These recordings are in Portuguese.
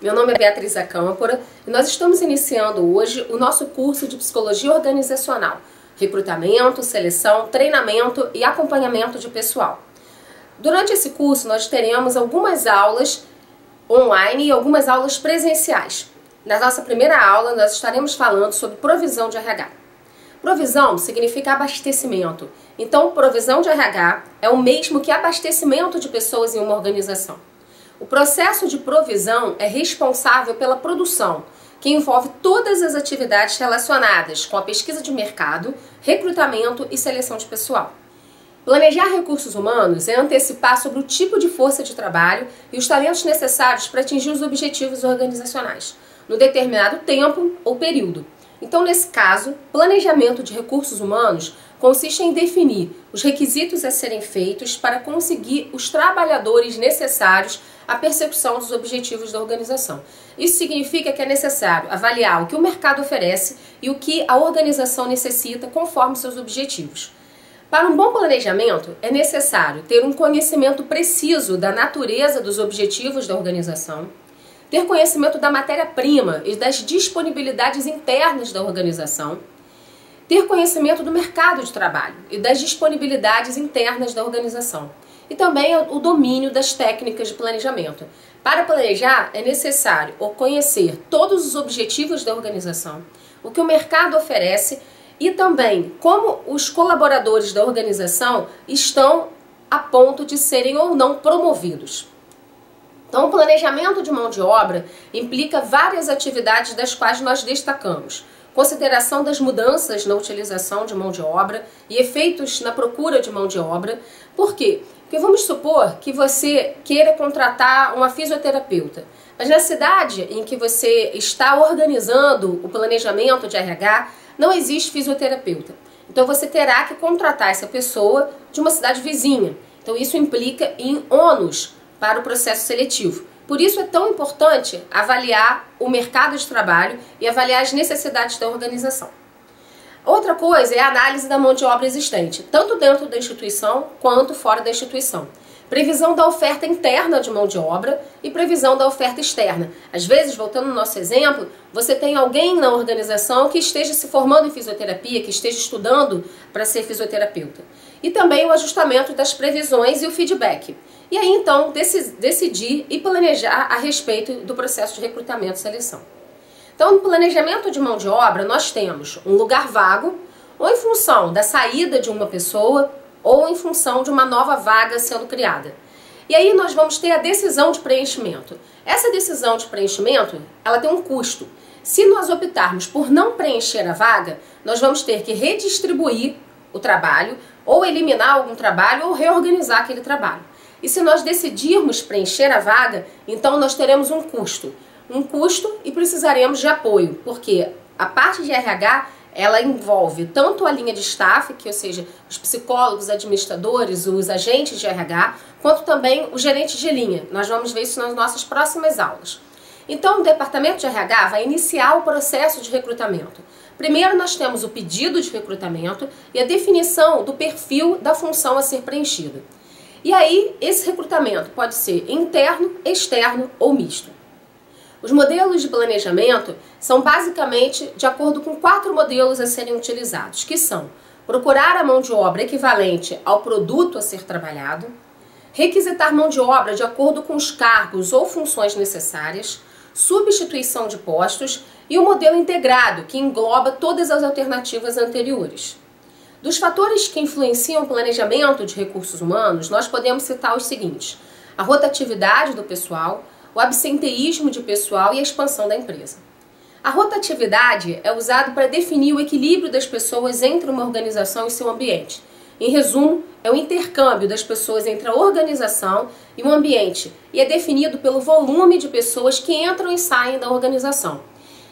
Meu nome é Beatriz Acâmpora e nós estamos iniciando hoje o nosso curso de Psicologia Organizacional, recrutamento, seleção, treinamento e acompanhamento de pessoal. Durante esse curso nós teremos algumas aulas online e algumas aulas presenciais. Na nossa primeira aula nós estaremos falando sobre provisão de RH. Provisão significa abastecimento, então provisão de RH é o mesmo que abastecimento de pessoas em uma organização. O processo de provisão é responsável pela produção, que envolve todas as atividades relacionadas com a pesquisa de mercado, recrutamento e seleção de pessoal. Planejar recursos humanos é antecipar sobre o tipo de força de trabalho e os talentos necessários para atingir os objetivos organizacionais, no determinado tempo ou período. Então, nesse caso, planejamento de recursos humanos consiste em definir os requisitos a serem feitos para conseguir os trabalhadores necessários à persecução dos objetivos da organização. Isso significa que é necessário avaliar o que o mercado oferece e o que a organização necessita conforme seus objetivos. Para um bom planejamento, é necessário ter um conhecimento preciso da natureza dos objetivos da organização, ter conhecimento da matéria-prima e das disponibilidades internas da organização, ter conhecimento do mercado de trabalho e das disponibilidades internas da organização, e também o domínio das técnicas de planejamento. Para planejar, é necessário conhecer todos os objetivos da organização, o que o mercado oferece e também como os colaboradores da organização estão a ponto de serem ou não promovidos. Então, o planejamento de mão de obra implica várias atividades das quais nós destacamos. Consideração das mudanças na utilização de mão de obra e efeitos na procura de mão de obra. Por quê? Porque vamos supor que você queira contratar uma fisioterapeuta, mas na cidade em que você está organizando o planejamento de RH, não existe fisioterapeuta. Então, você terá que contratar essa pessoa de uma cidade vizinha. Então, isso implica em ônus para o processo seletivo. Por isso é tão importante avaliar o mercado de trabalho e avaliar as necessidades da organização. Outra coisa é a análise da mão de obra existente, tanto dentro da instituição quanto fora da instituição. Previsão da oferta interna de mão de obra e previsão da oferta externa. Às vezes, voltando no nosso exemplo, você tem alguém na organização que esteja se formando em fisioterapia, que esteja estudando para ser fisioterapeuta. E também o ajustamento das previsões e o feedback. E aí, então, decidir e planejar a respeito do processo de recrutamento e seleção. Então, no planejamento de mão de obra, nós temos um lugar vago, ou em função da saída de uma pessoa, ou em função de uma nova vaga sendo criada. E aí nós vamos ter a decisão de preenchimento. Essa decisão de preenchimento, ela tem um custo. Se nós optarmos por não preencher a vaga, nós vamos ter que redistribuir o trabalho, ou eliminar algum trabalho, ou reorganizar aquele trabalho. E se nós decidirmos preencher a vaga, então nós teremos um custo. Um custo e precisaremos de apoio, porque a parte de RH, ela envolve tanto a linha de staff, que ou seja, os psicólogos, administradores, os agentes de RH, quanto também os gerentes de linha. Nós vamos ver isso nas nossas próximas aulas. Então, o departamento de RH vai iniciar o processo de recrutamento. Primeiro, nós temos o pedido de recrutamento e a definição do perfil da função a ser preenchida. E aí, esse recrutamento pode ser interno, externo ou misto. Os modelos de planejamento são basicamente de acordo com 4 modelos a serem utilizados, que são procurar a mão de obra equivalente ao produto a ser trabalhado, requisitar mão de obra de acordo com os cargos ou funções necessárias, substituição de postos e o modelo integrado, que engloba todas as alternativas anteriores. Dos fatores que influenciam o planejamento de recursos humanos, nós podemos citar os seguintes: a rotatividade do pessoal, o absenteísmo de pessoal e a expansão da empresa. A rotatividade é usada para definir o equilíbrio das pessoas entre uma organização e seu ambiente. Em resumo, é o intercâmbio das pessoas entre a organização e o ambiente e é definido pelo volume de pessoas que entram e saem da organização.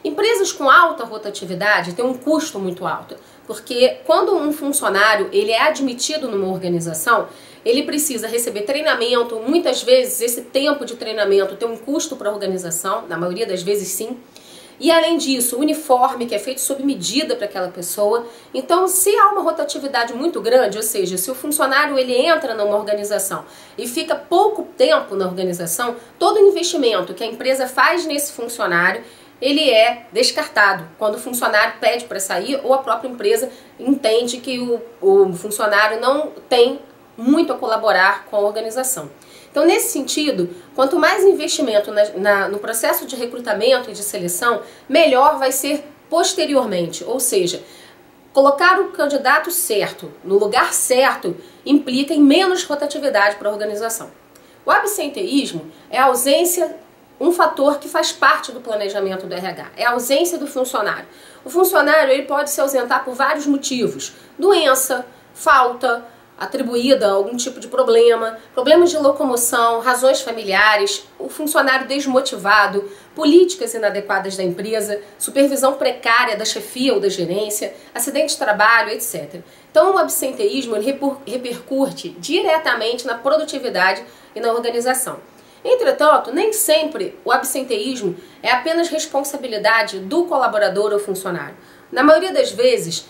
Empresas com alta rotatividade têm um custo muito alto, porque quando um funcionário ele é admitido numa organização, ele precisa receber treinamento, muitas vezes esse tempo de treinamento tem um custo para a organização, na maioria das vezes sim, E além disso, o uniforme que é feito sob medida para aquela pessoa. Então, se há uma rotatividade muito grande, ou seja, se o funcionário ele entra numa organização e fica pouco tempo na organização, todo o investimento que a empresa faz nesse funcionário, ele é descartado quando o funcionário pede para sair ou a própria empresa entende que o funcionário não tem muito a colaborar com a organização. Então, nesse sentido, quanto mais investimento no processo de recrutamento e de seleção, melhor vai ser posteriormente. Ou seja, colocar o candidato certo no lugar certo implica em menos rotatividade para a organização. O absenteísmo é a ausência, um fator que faz parte do planejamento do RH, é a ausência do funcionário. O funcionário ele pode se ausentar por vários motivos: doença, falta atribuída a algum tipo de problema, problemas de locomoção, razões familiares, o funcionário desmotivado, políticas inadequadas da empresa, supervisão precária da chefia ou da gerência, acidente de trabalho, etc. Então o absenteísmo ele repercute diretamente na produtividade e na organização. Entretanto, nem sempre o absenteísmo é apenas responsabilidade do colaborador ou funcionário. Na maioria das vezes,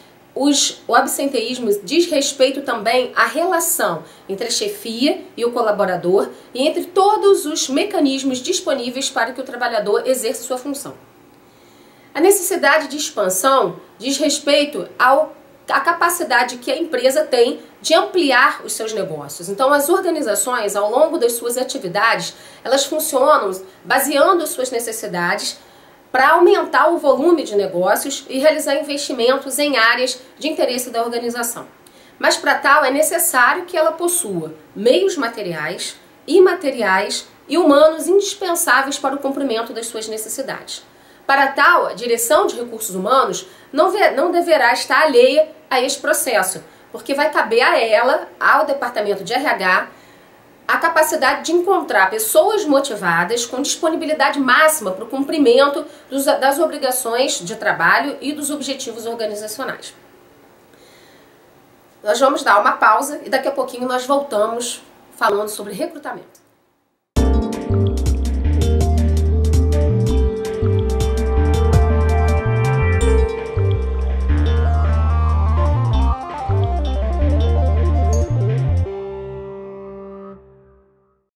o absenteísmo diz respeito também à relação entre a chefia e o colaborador e entre todos os mecanismos disponíveis para que o trabalhador exerça sua função. A necessidade de expansão diz respeito à capacidade que a empresa tem de ampliar os seus negócios. Então, as organizações, ao longo das suas atividades, elas funcionam baseando as suas necessidades para aumentar o volume de negócios e realizar investimentos em áreas de interesse da organização. Mas para tal é necessário que ela possua meios materiais, imateriais e humanos indispensáveis para o cumprimento das suas necessidades. Para tal, a direção de recursos humanos não deverá estar alheia a este processo, porque vai caber a ela, ao departamento de RH, a capacidade de encontrar pessoas motivadas com disponibilidade máxima para o cumprimento das obrigações de trabalho e dos objetivos organizacionais. Nós vamos dar uma pausa e daqui a pouquinho nós voltamos falando sobre recrutamento.